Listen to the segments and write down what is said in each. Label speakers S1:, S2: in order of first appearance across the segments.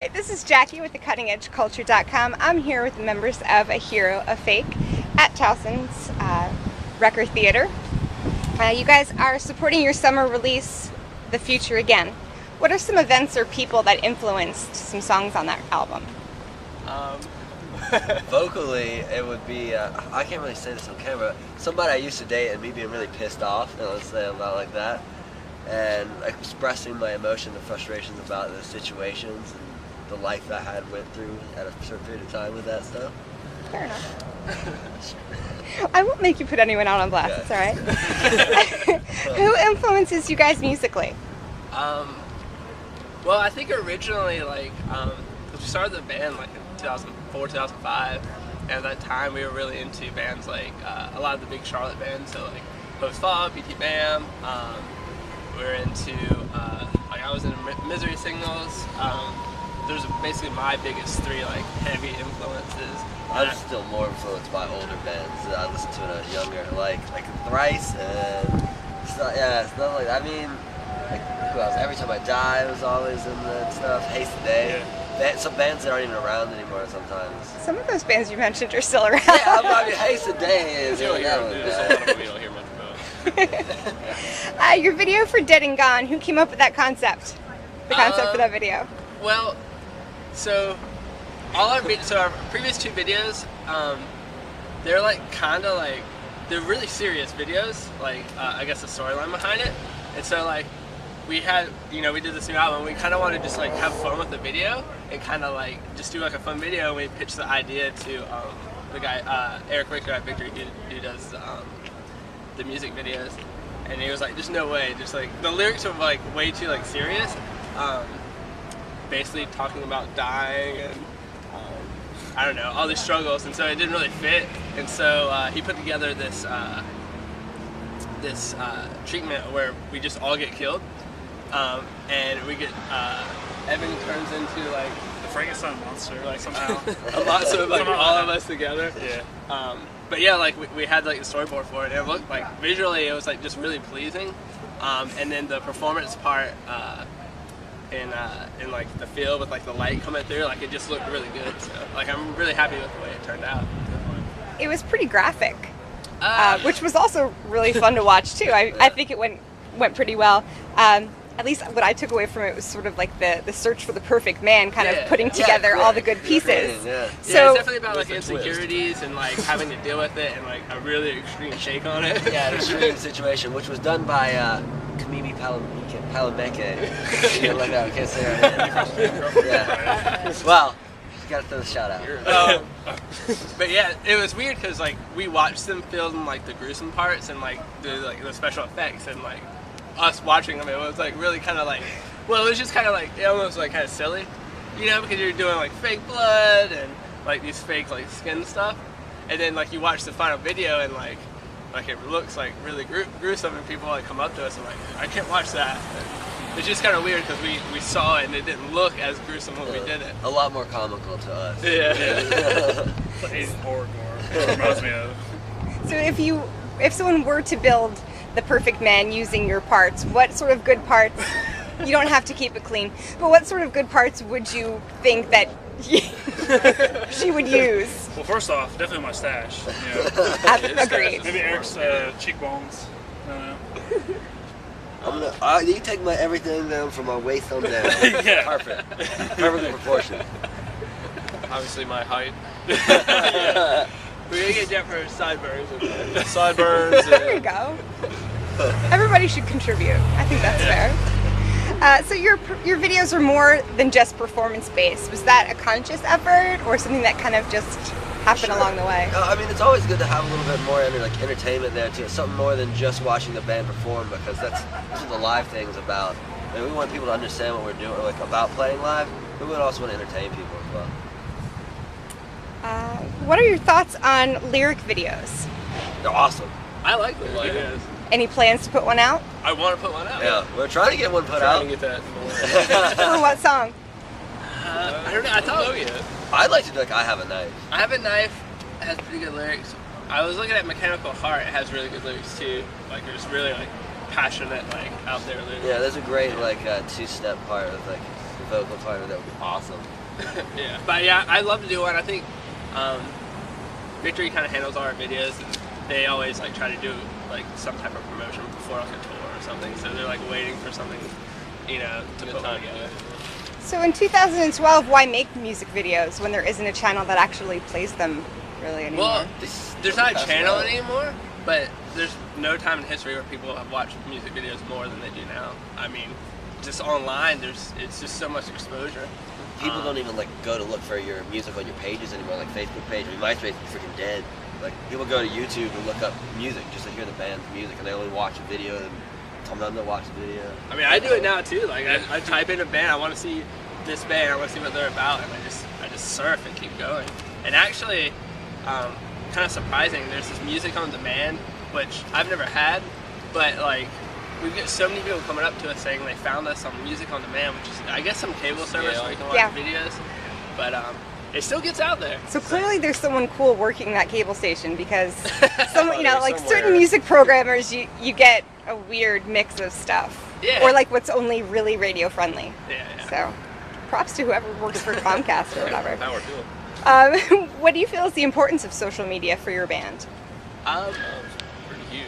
S1: Hey, this is Jackie with thecuttingedgeculture.com. I'm here with the members of A Hero of Fake at Towson's Recher Theater. You guys are supporting your summer release, The Future Again. What are some events or people that influenced some songs on that album?
S2: Vocally, it would be, I can't really say this on camera, somebody I used to date and me being really pissed off, and let's say about like that, and expressing my emotion and frustrations about the situations and the life I had went through at a certain period of time with that stuff.
S1: Fair enough. I won't make you put anyone out on blast, It's alright. Who influences you guys musically?
S3: Well, I think originally, because we started the band like in 2004, 2005, and at that time we were really into bands like a lot of the big Charlotte bands, so like Post Fall, PT Bam. We were into, I was into Misery Signals. Those are basically my biggest three like heavy influences.
S2: I'm still more influenced by older bands that I listened to when I was younger, like Thrice and stuff. Yeah, stuff like that. I mean, like who else? Every Time I Die was always in the stuff. Haste the Day. Yeah. Some bands that aren't even around anymore sometimes.
S1: Some of those bands you mentioned are still around.
S2: Yeah, I mean, Haste the Day is really that one.
S4: There's a lot of them we don't hear much about.
S1: Your video for Dead and Gone, who came up with that concept? The concept for that video?
S3: Well, so our previous two videos, they're like they're really serious videos. Like I guess the storyline behind it, and so like we had, we did this new album. We kind of wanted to just like have fun with the video and kind of like just do like a fun video. And we pitched the idea to the guy Eric Recher at Victory who does the music videos, and he was like, "There's no way." Just like the lyrics are like way too like serious. Basically talking about dying and I don't know, all these struggles, and so it didn't really fit. And so he put together this treatment where we just all get killed, and we get Evan turns into like
S4: The Frankenstein monster, like somehow.
S3: a monster of like all of us together.
S4: Yeah.
S3: But yeah, like we had like the storyboard for it, and it looked like visually it was like just really pleasing. And then the performance part. In like the field with like the light coming through, like it just looked really good. So like I'm really happy with the way it turned out.
S1: It was pretty graphic, which was also really fun to watch too. I think it went pretty well. At least what I took away from it was sort of like the search for the perfect man, kind of putting together all the good pieces.
S3: So it's definitely about like insecurities and like having to deal with it and like a really extreme take on it.
S2: Yeah, an extreme situation, which was done by Kamimi Palameke. You like that? I can't say her name. Yeah. Well, you gotta throw the shout out.
S3: But yeah, it was weird because like we watched them film like the gruesome parts and like the special effects, and like us watching them, it was like really kind of like, well, it was just kind of like, it almost like kind of silly, because you're doing like fake blood and like these fake like skin stuff, and then like you watch the final video and like it looks like really gruesome, and people like come up to us and like, I can't watch that. And it's just kind of weird because we saw it and it didn't look as gruesome when we did it.
S2: A lot more comical to us.
S3: Yeah.
S4: It's like Asian horror gore. It reminds me of.
S1: So if someone were to build the perfect man using your parts, what sort of good parts, you don't have to keep it clean, but what sort of good parts would you think that she would use?
S4: Well, first off, definitely my stash.
S1: Agreed.
S4: Maybe Eric's cheekbones. I don't know.
S2: You can take my everything down from my waist on down.
S4: Yeah.
S2: Perfect. Perfectly proportioned.
S5: Obviously my height.
S3: We're gonna get Jeff for sideburns.
S5: Sideburns.
S1: There you go. Everybody should contribute. I think that's fair. So your videos are more than just performance-based. Was that a conscious effort or something that kind of just happened along the way?
S2: I mean, it's always good to have a little bit more entertainment there too. Something more than just watching the band perform, because that's what the live thing's about. And we want people to understand what we're doing, like about playing live, but we also want to entertain people as well.
S1: What are your thoughts on lyric videos?
S2: They're awesome.
S3: I like the videos.
S1: Any plans to put one out?
S3: I want to put one out.
S2: Yeah, we're trying to get one put out.
S5: Trying to get that.
S1: For what song?
S3: I don't know. I thought
S5: yet.
S2: I'd like to do like I Have a Knife.
S3: I Have a Knife has pretty good lyrics. I was looking at Mechanical Heart. It has really good lyrics too. Like there's really like passionate like out there lyrics.
S2: Yeah, there's a great like two-step part with like vocal climate, that would be awesome.
S3: Yeah, but yeah, I'd love to do one. I think Victory kind of handles all our videos, and they always like try to do like some type of promotion before like a tour or something. So they're like waiting for something, you know, to put one together.
S1: So in 2012, why make music videos when there isn't a channel that actually plays them really anymore?
S3: Well, there's not a channel anymore, but there's no time in history where people have watched music videos more than they do now. I mean, just online, it's just so much exposure.
S2: People don't even like go to look for your music on your pages anymore, like Facebook page. I mean, MySpace is freaking dead. Like people go to YouTube and look up music just to hear the band's music, and they only watch a video and tell them to watch the video.
S3: I mean, I do it now too. Like I type in a band, I want to see this band, I want to see what they're about, and I just surf and keep going. And actually, kind of surprising, there's this music on demand, which I've never had, but like we get so many people coming up to us saying they found us on Music on Demand, which is I guess some cable service where you can watch videos, but it still gets out there.
S1: So clearly there's someone cool working that cable station, because some, you know, like certain music programmers, you get a weird mix of stuff.
S3: Yeah.
S1: Or like what's only really radio friendly.
S3: Yeah.
S1: So props to whoever works for Comcast or whatever.
S5: Power to them.
S1: What do you feel is the importance of social media for your band?
S5: It's pretty huge.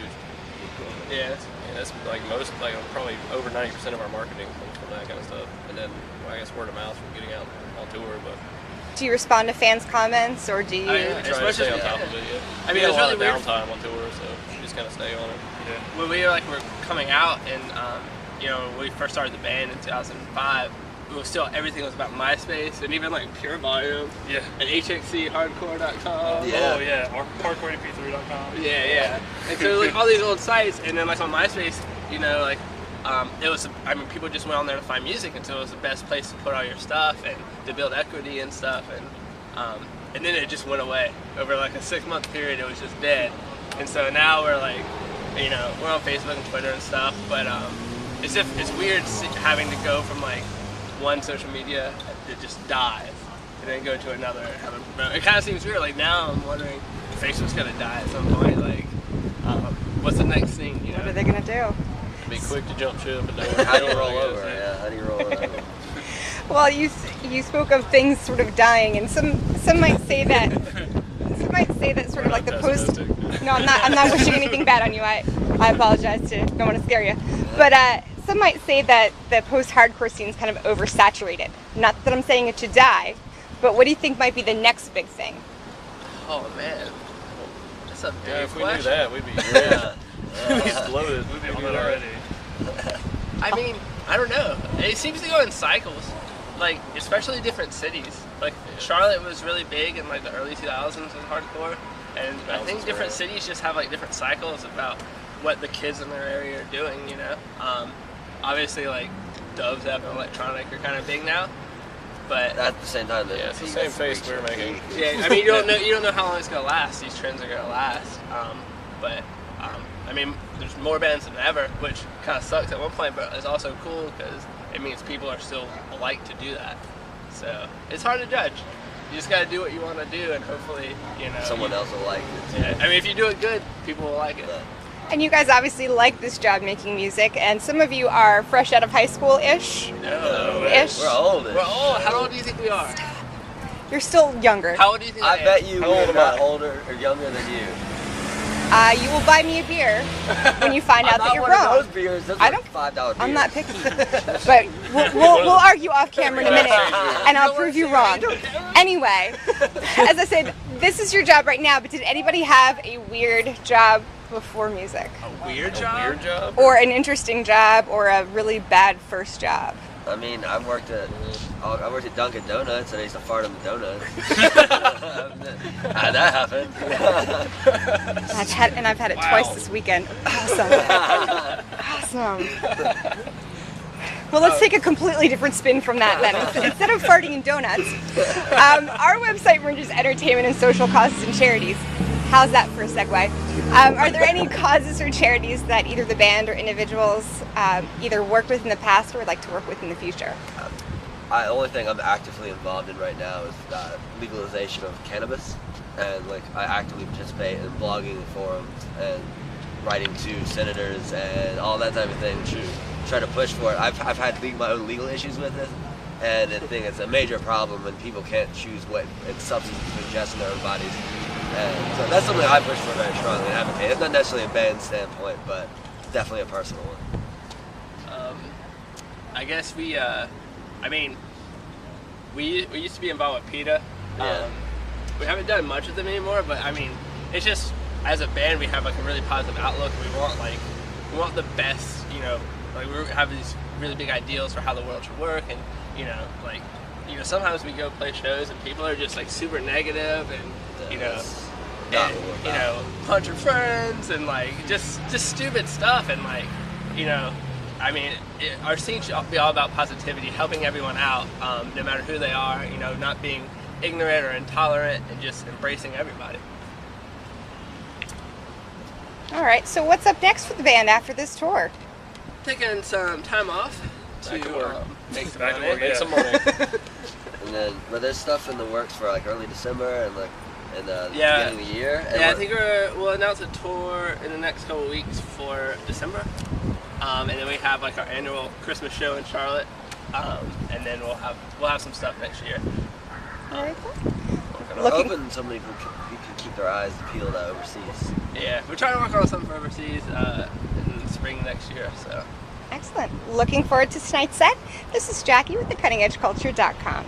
S3: Yeah.
S5: That's like most, like probably over 90% of our marketing comes from that kind of stuff. And then, well, I guess word of mouth from getting out on tour, but...
S1: Do you respond to fans' comments, or do you?
S5: I try to stay on top of it, yeah.
S3: I mean,
S5: it
S3: it
S5: was
S3: was
S5: a lot
S3: really
S5: of downtime on tour, so you just kind of stay on it.
S4: Yeah.
S3: When we were coming out, and you know, when we first started the band in 2005, it was still everything was about MySpace and even like Pure Volume.
S4: Yeah.
S3: And HXCHardcore.com.
S2: Yeah.
S4: Oh yeah, hardcoremp3.com.
S3: Yeah. And so like all these old sites, and then like on MySpace, you know, like it was. I mean, people just went on there to find music, and so it was the best place to put all your stuff and to build equity and stuff. And then it just went away over like a 6-month period. It was just dead. And so now we're like, you know, we're on Facebook and Twitter and stuff, but it's weird having to go from like one social media that just dies and then go to another and have it promote. It kind of seems weird. Like now I'm wondering if Facebook's gonna die at some point. Like, what's the next thing? You know?
S1: What are they gonna do?
S5: Be quick to jump ship and know
S2: How do you roll over? Yeah, how do you roll over?
S1: Well, you spoke of things sort of dying, and some might say that sort of like the post. No, I'm not wishing anything bad on you. I apologize, don't want to scare you, but some might say that the post-hardcore scene is kind of oversaturated. Not that I'm saying it should die, but what do you think might be the next big thing?
S3: Oh man, that's a big
S5: Yeah, if we
S3: question.
S5: knew that, we'd be we'd be exploded.
S4: We'd be on it already.
S3: I mean, I don't know. It seems to go in cycles, like especially different cities. Like Charlotte was really big in like the early 2000s with hardcore, and I think different cities just have like different cycles about what the kids in their area are doing. You know, obviously like Dubs Up and electronic are kind of big now, but
S2: At the same time,
S5: Yeah, it's the same face we're making.
S3: yeah, I mean you don't know how long it's gonna last. These trends are gonna last, but I mean there's more bands than ever, which kind of sucks at one point, but it's also cool because it means people are still like to do that. So it's hard to judge. You just gotta do what you want to do, and hopefully, you know,
S2: someone else will like it too.
S3: Yeah, I mean if you do it good, people will like it.
S1: And you guys obviously like this job making music, and some of you are fresh out of high school-ish.
S3: No.
S1: Ish.
S2: We're old.
S3: We're old. How old do you think we are?
S1: You're still younger.
S3: How old do you think
S2: I
S3: am?
S2: bet you
S5: How old
S2: we're
S5: am
S2: not
S5: I?
S2: older or younger than you.
S1: You will buy me a beer when you find out that you're
S2: I'm not one
S1: wrong.
S2: of those beers. Those
S1: I
S2: are
S1: don't-
S2: $5 beers.
S1: I'm not picky, but we'll argue off camera in a minute, and I'll prove you wrong. Anyway, as I said, this is your job right now, but did anybody have a weird job before music?
S3: A weird job?
S5: Weird job?
S1: Or an interesting job, or a really bad first job?
S2: I mean, I worked at Dunkin' Donuts, and I used to fart on the donuts. How'd that happen?
S1: I've had it twice this weekend. Awesome. Awesome. Well, let's take a completely different spin from that then. Instead of farting in donuts, our website merges entertainment and social causes and charities. How's that for a segue? Are there any causes or charities that either the band or individuals either worked with in the past or would like to work with in the future?
S2: The only thing I'm actively involved in right now is legalization of cannabis, and like I actively participate in blogging forums and writing to senators and all that type of thing to try to push for it. I've had my own legal issues with it, And I think it's a major problem when people can't choose what substances to ingest in their own bodies. And so that's something I push for very strongly and advocate. It's not necessarily a band standpoint, but definitely a personal one.
S3: I guess we used to be involved with PETA.
S2: Yeah.
S3: We haven't done much with them anymore, but I mean, it's just, as a band, we have like a really positive outlook. We want the best, you know, like we have these really big ideals for how the world should work, and sometimes we go play shows and people are just like super negative and punch your friends and like just stupid stuff, and like, I mean, our scene should be all about positivity, helping everyone out, no matter who they are, not being ignorant or intolerant, and just embracing everybody.
S1: All right, so what's up next for the band after this tour?
S3: Taking some time off
S5: Back to work.
S3: make some
S4: Back to
S3: money.
S4: work,
S5: Make some money.
S2: And then, but there's stuff in the works for like early December and like in the
S3: Yeah.
S2: beginning of the year. And
S3: Yeah, I think we'll announce a tour in the next couple of weeks for December, and then we have like our annual Christmas show in Charlotte, and then we'll have some stuff next year.
S1: All right,
S2: I'm
S1: looking-
S2: hoping somebody can keep their eyes peeled out overseas.
S3: Yeah, we're trying to work on something for overseas in the spring next year. So.
S1: excellent. Looking forward to tonight's set. This is Jackie with thecuttingedgeculture.com.